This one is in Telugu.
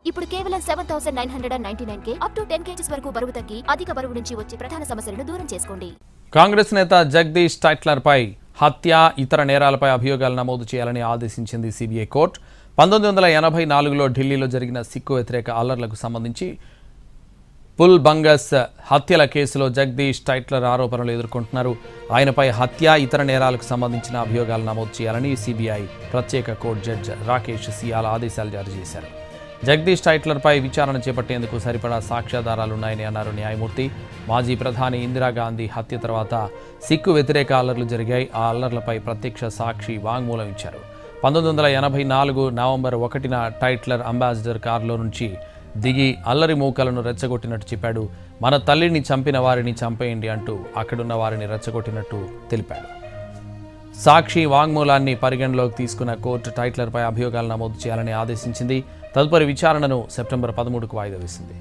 ఇప్పుడు కేవలం 7,999 అప్ టు 10 kgs వరకు బరువు తగ్గి అధిక బరువు నుంచి వచ్చే ప్రధాన సమస్యలను దూరం చేసుకోండి. కాంగ్రెస్ నేత జగదీష్ టైట్లర్ పై హత్య ఇతర నేరాలపై అభియోగాలు నమోదు చేయాలని ఆదేశించింది సిబిఐ కోర్టు. 1984లో ఢిల్లీలో జరిగిన సిక్కు వ్యతిరేక అల్లర్లకు సంబంధించి పుల్ బంగస్ హత్యల కేసులో జగదీష్ టైట్లర్ ఆరోపణలు ఎదుర్కొంటున్నారు. ఆయనపై హత్య ఇతర నేరాలకు సంబంధించిన అభియోగాలు నమోదు చేయాలని సిబిఐ ప్రత్యేక కోర్టు జడ్జి రాకేష్ సియాల ఆదేశాలు జారీ చేశారు. జగదీష్ టైట్లర్పై విచారణ చేపట్టేందుకు సరిపడా సాక్ష్యాధారాలున్నాయని అన్నారు న్యాయమూర్తి. మాజీ ప్రధాని ఇందిరాగాంధీ హత్య తర్వాత సిక్కు వ్యతిరేక అల్లర్లు జరిగాయి. ఆ అల్లర్లపై ప్రత్యక్ష సాక్షి వాంగ్మూలం ఇచ్చారు. 1984 నవంబర్ 1న టైట్లర్ అంబాసిడర్ కారులో నుంచి దిగి అల్లరి మూకలను రెచ్చగొట్టినట్టు చెప్పాడు. మన తల్లిని చంపిన వారిని చంపేయండి అంటూ అక్కడున్న వారిని రెచ్చగొట్టినట్టు తెలిపాడు. సాక్షి వాంగ్మూలాన్ని పరిగణలోకి తీసుకున్న కోర్టు టైట్లర్పై అభియోగాలు నమోదు చేయాలని ఆదేశించింది. తదుపరి విచారణను సెప్టెంబర్ 13కు వాయిదా వేసింది.